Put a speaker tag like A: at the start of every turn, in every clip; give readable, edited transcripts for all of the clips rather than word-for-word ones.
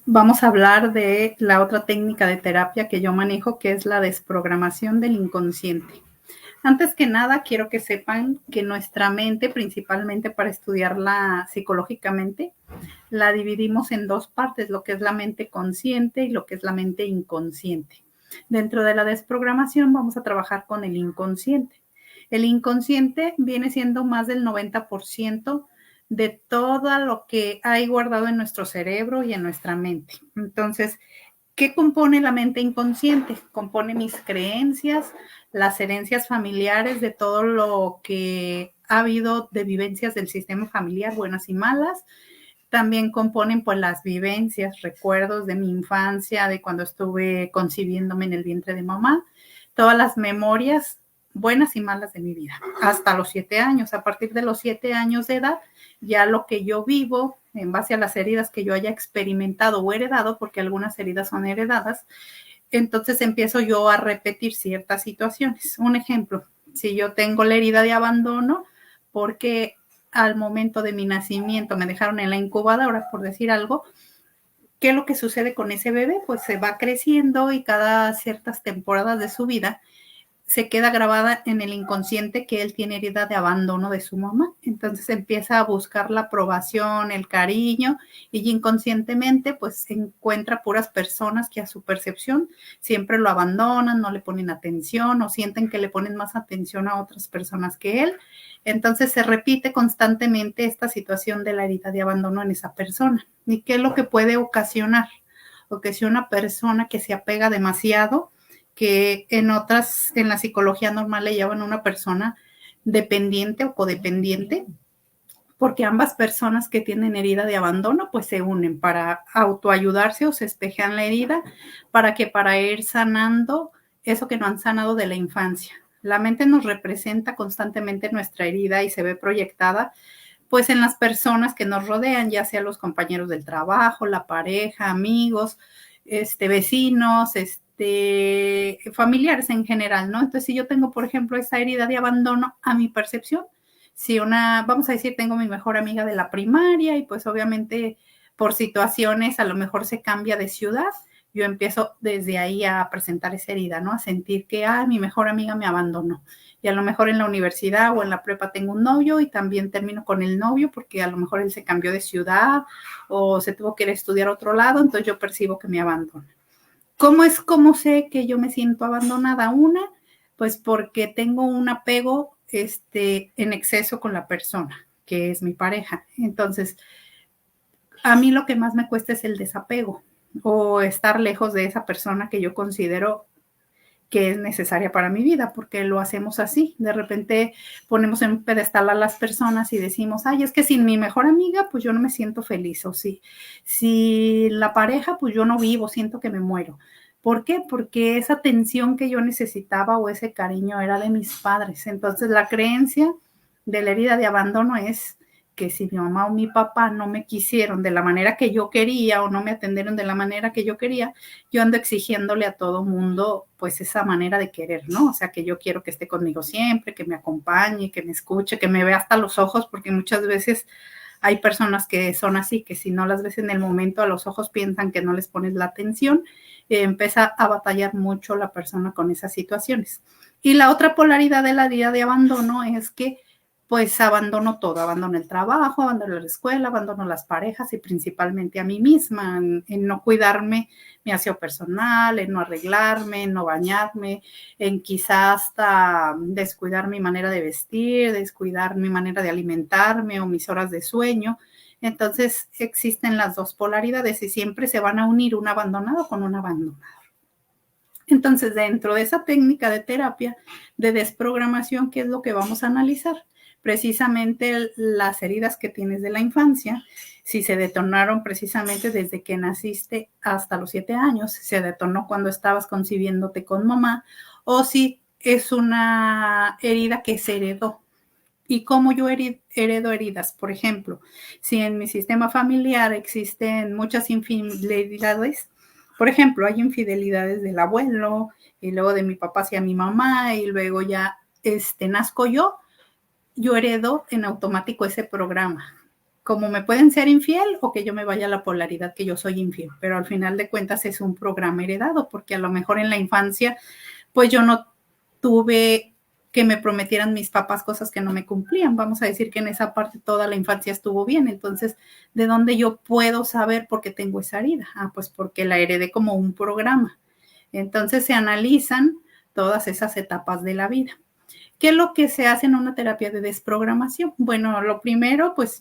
A: vamos a hablar de la otra técnica de terapia que yo manejo, que es la desprogramación del inconsciente. Antes que nada, quiero que sepan que nuestra mente, principalmente para estudiarla psicológicamente, la dividimos en dos partes, lo que es la mente consciente y lo que es la mente inconsciente. Dentro de la desprogramación vamos a trabajar con el inconsciente. El inconsciente viene siendo más del 90% de todo lo que hay guardado en nuestro cerebro y en nuestra mente. Entonces, ¿qué compone la mente inconsciente? Compone mis creencias, las herencias familiares de todo lo que ha habido de vivencias del sistema familiar, buenas y malas. También componen pues las vivencias, recuerdos de mi infancia, de cuando estuve concibiéndome en el vientre de mamá, todas las memorias buenas y malas de mi vida, hasta los 7 años. A partir de los 7 años de edad, ya lo que yo vivo, en base a las heridas que yo haya experimentado o heredado, porque algunas heridas son heredadas, entonces empiezo yo a repetir ciertas situaciones. Un ejemplo, si yo tengo la herida de abandono, porque al momento de mi nacimiento me dejaron en la incubadora, por decir algo, ¿qué es lo que sucede con ese bebé? Pues se va creciendo y cada ciertas temporadas de su vida se queda grabada en el inconsciente que él tiene herida de abandono de su mamá. Entonces empieza a buscar la aprobación, el cariño, y inconscientemente pues encuentra puras personas que a su percepción siempre lo abandonan, no le ponen atención o sienten que le ponen más atención a otras personas que él. Entonces se repite constantemente esta situación de la herida de abandono en esa persona. ¿Y qué es lo que puede ocasionar? Ocasiona una persona que se apega demasiado, que en la psicología normal le llaman una persona dependiente o codependiente, porque ambas personas que tienen herida de abandono pues se unen para autoayudarse o se espejean la herida para ir sanando eso que no han sanado de la infancia. La mente nos representa constantemente nuestra herida y se ve proyectada pues en las personas que nos rodean, ya sea los compañeros del trabajo, la pareja, amigos, vecinos, familiares en general, ¿no? Entonces, si yo tengo, por ejemplo, esa herida de abandono a mi percepción, si vamos a decir, tengo mi mejor amiga de la primaria y pues obviamente por situaciones a lo mejor se cambia de ciudad, yo empiezo desde ahí a presentar esa herida, ¿no? A sentir que, mi mejor amiga me abandonó. Y a lo mejor en la universidad o en la prepa tengo un novio y también termino con el novio porque a lo mejor él se cambió de ciudad o se tuvo que ir a estudiar a otro lado, entonces yo percibo que me abandona. ¿Cómo sé que yo me siento abandonada? Una, pues porque tengo un apego en exceso con la persona, que es mi pareja. Entonces, a mí lo que más me cuesta es el desapego o estar lejos de esa persona que yo considero que es necesaria para mi vida, porque lo hacemos así. De repente ponemos en un pedestal a las personas y decimos, ay, es que sin mi mejor amiga, pues yo no me siento feliz, o sí, si la pareja, pues yo no vivo, siento que me muero. ¿Por qué? Porque esa atención que yo necesitaba o ese cariño era de mis padres. Entonces la creencia de la herida de abandono es que si mi mamá o mi papá no me quisieron de la manera que yo quería o no me atendieron de la manera que yo quería, yo ando exigiéndole a todo mundo pues esa manera de querer, ¿no? O sea, que yo quiero que esté conmigo siempre, que me acompañe, que me escuche, que me vea hasta los ojos, porque muchas veces hay personas que son así, que si no las ves en el momento a los ojos piensan que no les pones la atención, empieza a batallar mucho la persona con esas situaciones. Y la otra polaridad de la vida de abandono es que pues abandono todo, abandono el trabajo, abandono la escuela, abandono las parejas y principalmente a mí misma, en no cuidarme mi aseo personal, en no arreglarme, en no bañarme, en quizás hasta descuidar mi manera de vestir, descuidar mi manera de alimentarme o mis horas de sueño. Entonces existen las dos polaridades y siempre se van a unir un abandonado con un abandonado. Entonces, dentro de esa técnica de terapia de desprogramación, ¿qué es lo que vamos a analizar? Precisamente las heridas que tienes de la infancia, si se detonaron precisamente desde que naciste hasta los 7 años, se detonó cuando estabas concibiéndote con mamá, o si es una herida que se heredó. ¿Y cómo yo heredo heridas? Por ejemplo, si en mi sistema familiar existen muchas infidelidades, por ejemplo, hay infidelidades del abuelo y luego de mi papá hacia mi mamá y luego ya nazco yo heredo en automático ese programa. como me pueden ser infiel o que yo me vaya a la polaridad que yo soy infiel, pero al final de cuentas es un programa heredado, porque a lo mejor en la infancia pues yo no tuve que me prometieran mis papás cosas que no me cumplían. Vamos a decir que en esa parte toda la infancia estuvo bien. Entonces, ¿de dónde yo puedo saber por qué tengo esa herida? Pues porque la heredé como un programa. Entonces se analizan todas esas etapas de la vida. ¿Qué es lo que se hace en una terapia de desprogramación? Bueno, lo primero, pues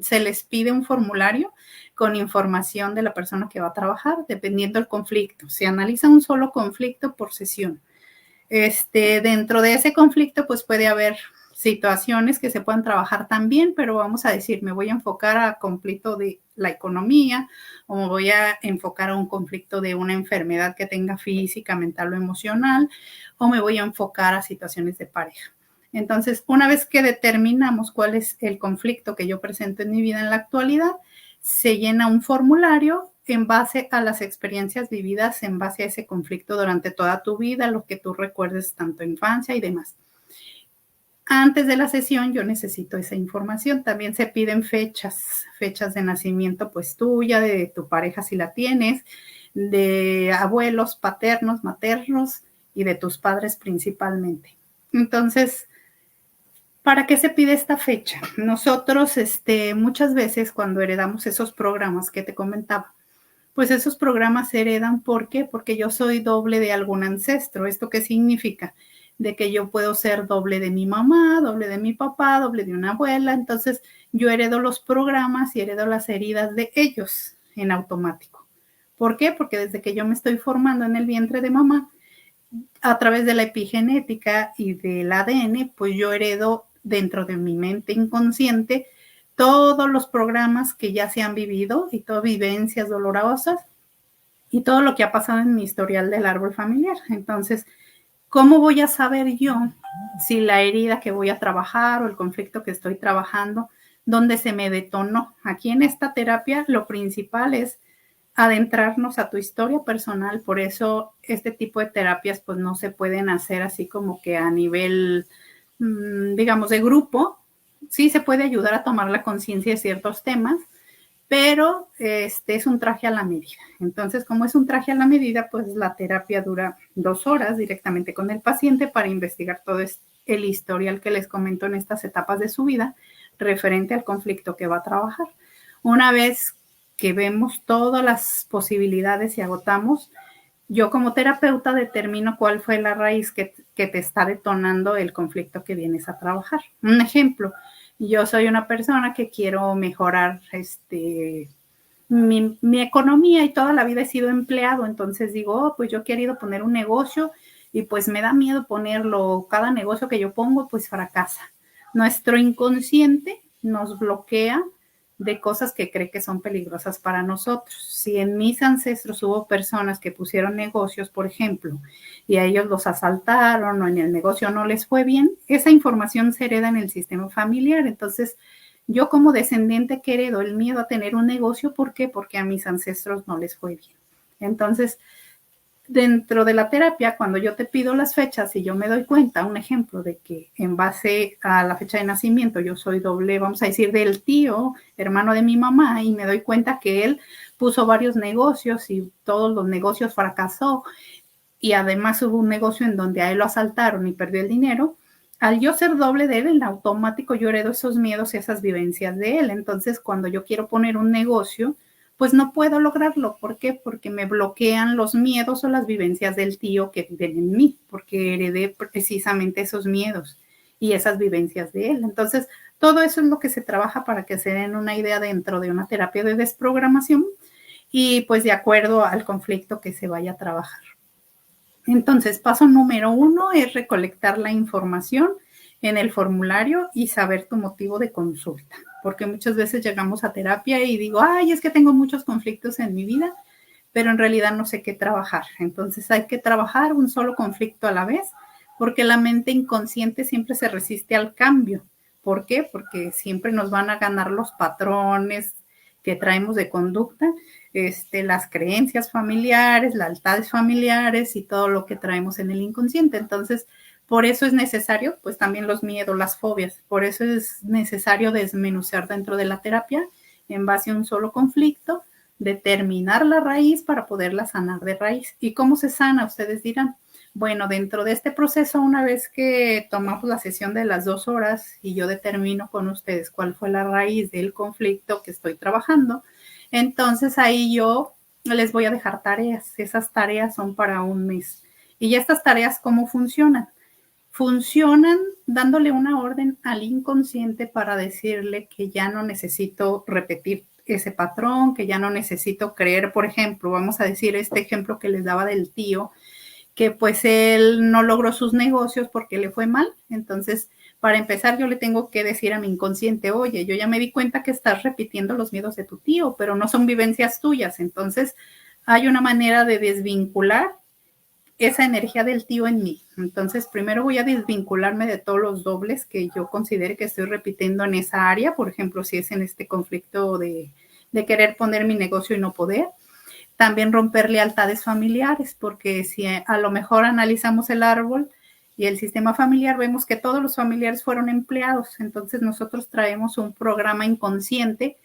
A: se les pide un formulario con información de la persona que va a trabajar, dependiendo del conflicto. Se analiza un solo conflicto por sesión. Dentro de ese conflicto, pues puede haber situaciones que se puedan trabajar también, pero vamos a decir, me voy a enfocar a conflicto de la economía o me voy a enfocar a un conflicto de una enfermedad que tenga física, mental o emocional, o me voy a enfocar a situaciones de pareja. Entonces, una vez que determinamos cuál es el conflicto que yo presento en mi vida en la actualidad, se llena un formulario en base a las experiencias vividas, en base a ese conflicto durante toda tu vida, lo que tú recuerdes tanto infancia y demás. Antes de la sesión yo necesito esa información. También se piden fechas de nacimiento pues tuya, de tu pareja si la tienes, de abuelos, paternos, maternos y de tus padres principalmente. Entonces, ¿para qué se pide esta fecha? Nosotros muchas veces cuando heredamos esos programas que te comentaba, pues esos programas se heredan, ¿por qué? Porque yo soy doble de algún ancestro. ¿Esto qué significa? De que yo puedo ser doble de mi mamá, doble de mi papá, doble de una abuela. Entonces yo heredo los programas y heredo las heridas de ellos en automático. ¿Por qué? Porque desde que yo me estoy formando en el vientre de mamá, a través de la epigenética y del ADN, pues yo heredo dentro de mi mente inconsciente todos los programas que ya se han vivido y todas vivencias dolorosas y todo lo que ha pasado en mi historial del árbol familiar. Entonces, ¿cómo voy a saber yo si la herida que voy a trabajar o el conflicto que estoy trabajando, dónde se me detonó? Aquí en esta terapia lo principal es adentrarnos a tu historia personal, por eso este tipo de terapias pues no se pueden hacer así como que a nivel, digamos, de grupo. Sí se puede ayudar a tomar la conciencia de ciertos temas, pero es un traje a la medida. Entonces, como es un traje a la medida, pues la terapia dura 2 horas directamente con el paciente para investigar todo el historial que les comento en estas etapas de su vida referente al conflicto que va a trabajar. Una vez que vemos todas las posibilidades y agotamos, yo como terapeuta determino cuál fue la raíz que te está detonando el conflicto que vienes a trabajar. Un ejemplo, yo soy una persona que quiero mejorar mi economía y toda la vida he sido empleado, entonces digo, pues yo he querido poner un negocio y pues me da miedo ponerlo, cada negocio que yo pongo pues fracasa. Nuestro inconsciente nos bloquea de cosas que cree que son peligrosas para nosotros. Si en mis ancestros hubo personas que pusieron negocios, por ejemplo, y a ellos los asaltaron o en el negocio no les fue bien, esa información se hereda en el sistema familiar. Entonces, yo como descendiente que heredo el miedo a tener un negocio, ¿por qué? Porque a mis ancestros no les fue bien. Entonces, dentro de la terapia, cuando yo te pido las fechas y yo me doy cuenta, un ejemplo de que en base a la fecha de nacimiento yo soy doble, vamos a decir, del tío, hermano de mi mamá, y me doy cuenta que él puso varios negocios y todos los negocios fracasó, y además hubo un negocio en donde a él lo asaltaron y perdió el dinero. Al yo ser doble de él, en automático yo heredo esos miedos y esas vivencias de él. Entonces, cuando yo quiero poner un negocio, pues no puedo lograrlo. ¿Por qué? Porque me bloquean los miedos o las vivencias del tío que viven en mí, porque heredé precisamente esos miedos y esas vivencias de él. Entonces, todo eso es lo que se trabaja para que se den una idea dentro de una terapia de desprogramación y pues de acuerdo al conflicto que se vaya a trabajar. Entonces, paso número 1 es recolectar la información en el formulario y saber tu motivo de consulta, porque muchas veces llegamos a terapia y digo, ay, es que tengo muchos conflictos en mi vida, pero en realidad no sé qué trabajar. Entonces hay que trabajar un solo conflicto a la vez, porque la mente inconsciente siempre se resiste al cambio. ¿Por qué? Porque siempre nos van a ganar los patrones que traemos de conducta, las creencias familiares, lealtades familiares y todo lo que traemos en el inconsciente. Entonces, Por eso es necesario, pues también los miedos, las fobias, por eso es necesario desmenuzar dentro de la terapia en base a un solo conflicto, determinar la raíz para poderla sanar de raíz. ¿Y cómo se sana? Ustedes dirán. Bueno, dentro de este proceso, una vez que tomamos la sesión de las 2 horas y yo determino con ustedes cuál fue la raíz del conflicto que estoy trabajando, entonces ahí yo les voy a dejar tareas. Esas tareas son para un mes. Y estas tareas, ¿cómo funcionan? Funcionan dándole una orden al inconsciente para decirle que ya no necesito repetir ese patrón, que ya no necesito creer, por ejemplo, vamos a decir este ejemplo que les daba del tío, que pues él no logró sus negocios porque le fue mal. Entonces, para empezar, yo le tengo que decir a mi inconsciente, oye, yo ya me di cuenta que estás repitiendo los miedos de tu tío, pero no son vivencias tuyas. Entonces, hay una manera de desvincular esa energía del tío en mí. Entonces, primero voy a desvincularme de todos los dobles que yo considere que estoy repitiendo en esa área. Por ejemplo, si es en este conflicto de querer poner mi negocio y no poder. También romper lealtades familiares, porque si a lo mejor analizamos el árbol y el sistema familiar, vemos que todos los familiares fueron empleados. Entonces nosotros traemos un programa inconsciente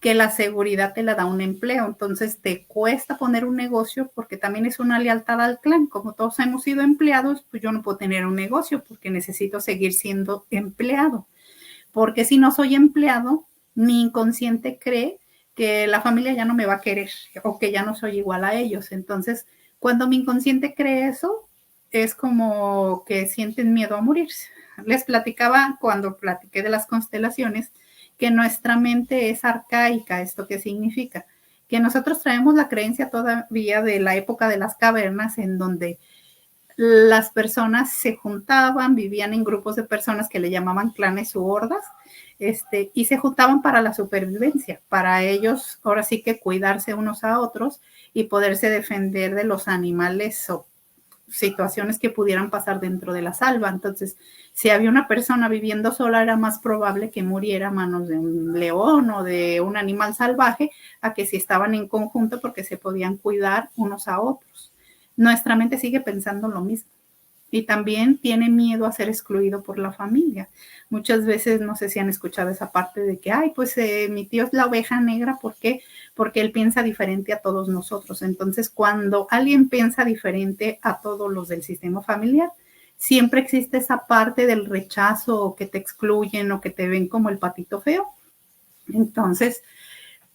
A: que la seguridad te la da un empleo. Entonces te cuesta poner un negocio porque también es una lealtad al clan. Como todos hemos sido empleados, pues yo no puedo tener un negocio porque necesito seguir siendo empleado. Porque si no soy empleado, mi inconsciente cree que la familia ya no me va a querer o que ya no soy igual a ellos. Entonces, cuando mi inconsciente cree eso, es como que sienten miedo a morirse. Les platicaba cuando platiqué de las constelaciones que nuestra mente es arcaica. ¿Esto qué significa? Que nosotros traemos la creencia todavía de la época de las cavernas, en donde las personas se juntaban, vivían en grupos de personas que le llamaban clanes u hordas, y se juntaban para la supervivencia, para ellos ahora sí que cuidarse unos a otros y poderse defender de los animales o situaciones que pudieran pasar dentro de la selva. Entonces, si había una persona viviendo sola, era más probable que muriera a manos de un león o de un animal salvaje, a que si estaban en conjunto, porque se podían cuidar unos a otros. Nuestra mente sigue pensando lo mismo. Y también tiene miedo a ser excluido por la familia. Muchas veces, no sé si han escuchado esa parte de que, ay, pues mi tío es la oveja negra. ¿Por qué? Porque él piensa diferente a todos nosotros. Entonces, cuando alguien piensa diferente a todos los del sistema familiar, siempre existe esa parte del rechazo, o que te excluyen o que te ven como el patito feo. Entonces,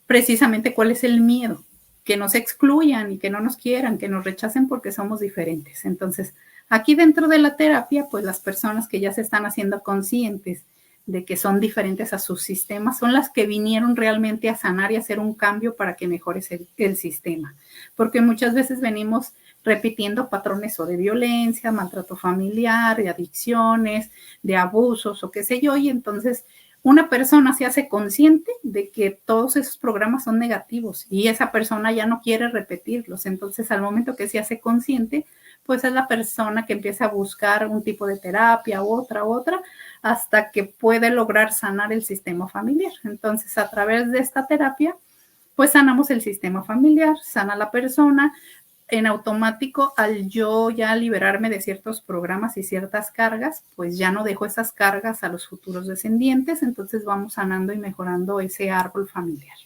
A: precisamente, ¿cuál es el miedo? Que nos excluyan y que no nos quieran, que nos rechacen porque somos diferentes. Entonces, aquí dentro de la terapia, pues las personas que ya se están haciendo conscientes de que son diferentes a sus sistemas son las que vinieron realmente a sanar y hacer un cambio para que mejore el sistema. Porque muchas veces venimos repitiendo patrones o de violencia, maltrato familiar, de adicciones, de abusos o qué sé yo, y entonces una persona se hace consciente de que todos esos programas son negativos y esa persona ya no quiere repetirlos. Entonces, al momento que se hace consciente, pues es la persona que empieza a buscar un tipo de terapia, otra, hasta que puede lograr sanar el sistema familiar. Entonces, a través de esta terapia, pues sanamos el sistema familiar, sana la persona. En automático, al yo ya liberarme de ciertos programas y ciertas cargas, pues ya no dejo esas cargas a los futuros descendientes. Entonces vamos sanando y mejorando ese árbol familiar.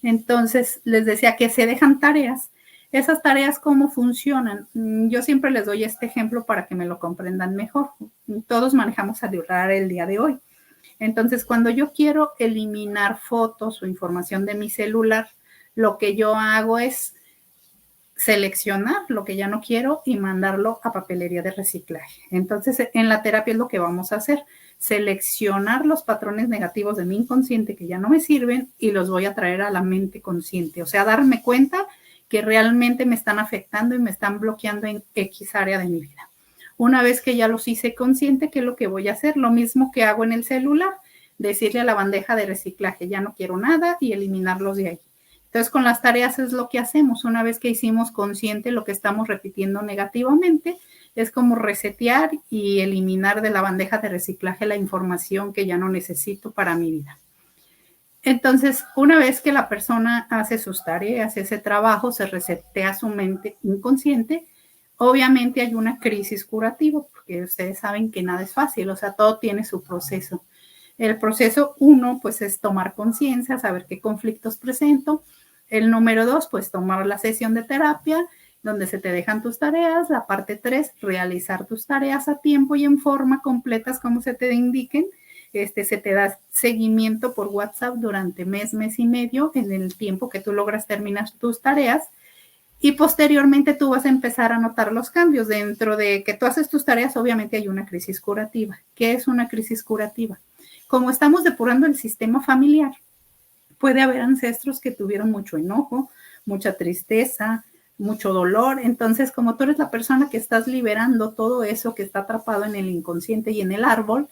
A: Entonces, les decía que se dejan tareas. Esas tareas, ¿cómo funcionan? Yo siempre les doy este ejemplo para que me lo comprendan mejor. Todos manejamos celular el día de hoy. Entonces, cuando yo quiero eliminar fotos o información de mi celular, lo que yo hago es seleccionar lo que ya no quiero y mandarlo a papelería de reciclaje. Entonces, en la terapia es lo que vamos a hacer: seleccionar los patrones negativos de mi inconsciente que ya no me sirven y los voy a traer a la mente consciente. O sea, darme cuenta que realmente me están afectando y me están bloqueando en X área de mi vida. Una vez que ya los hice consciente, ¿qué es lo que voy a hacer? Lo mismo que hago en el celular: decirle a la bandeja de reciclaje, ya no quiero nada, y eliminarlos de ahí. Entonces, con las tareas es lo que hacemos. Una vez que hicimos consciente lo que estamos repitiendo negativamente, es como resetear y eliminar de la bandeja de reciclaje la información que ya no necesito para mi vida. Entonces, una vez que la persona hace sus tareas, ese trabajo, se resetea su mente inconsciente, Obviamente hay una crisis curativa, porque ustedes saben que nada es fácil, o sea, todo tiene su proceso. El proceso 1, pues es tomar conciencia, saber qué conflictos presento. El número 2, pues tomar la sesión de terapia, donde se te dejan tus tareas. La parte 3, realizar tus tareas a tiempo y en forma completas como se te indiquen. Se te da seguimiento por WhatsApp durante mes y medio, en el tiempo que tú logras terminar tus tareas. Y posteriormente tú vas a empezar a notar los cambios. Dentro de que tú haces tus tareas, obviamente hay una crisis curativa. ¿Qué es una crisis curativa? Como estamos depurando el sistema familiar, puede haber ancestros que tuvieron mucho enojo, mucha tristeza, mucho dolor. Entonces, como tú eres la persona que estás liberando todo eso que está atrapado en el inconsciente y en el árbol,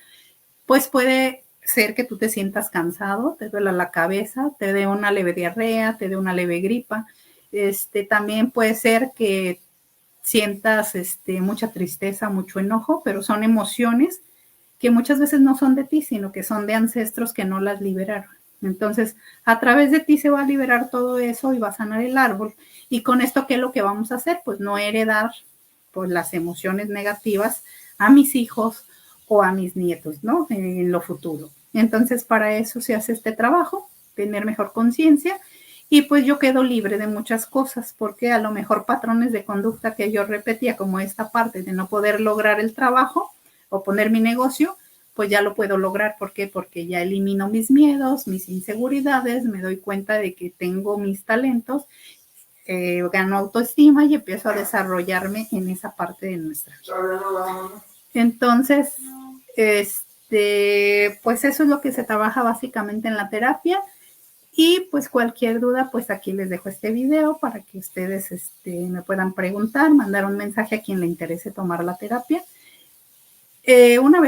A: pues puede ser que tú te sientas cansado, te duela la cabeza, te dé una leve diarrea, te dé una leve gripa. También puede ser que sientas mucha tristeza, mucho enojo, pero son emociones que muchas veces no son de ti, sino que son de ancestros que no las liberaron. Entonces, a través de ti se va a liberar todo eso y va a sanar el árbol. Y con esto, ¿qué es lo que vamos a hacer? Pues no heredar pues, las emociones negativas a mis hijos o a mis nietos, ¿no? En lo futuro. Entonces, para eso se hace este trabajo, tener mejor conciencia. Y pues yo quedo libre de muchas cosas, porque a lo mejor patrones de conducta que yo repetía, como esta parte de no poder lograr el trabajo o poner mi negocio, pues ya lo puedo lograr. ¿Por qué? Porque ya elimino mis miedos, mis inseguridades, me doy cuenta de que tengo mis talentos, gano autoestima y empiezo a desarrollarme en esa parte de nuestra vida. Entonces, pues eso es lo que se trabaja básicamente en la terapia. Y pues cualquier duda, pues aquí les dejo este video para que ustedes me puedan preguntar, mandar un mensaje a quien le interese tomar la terapia. Una vez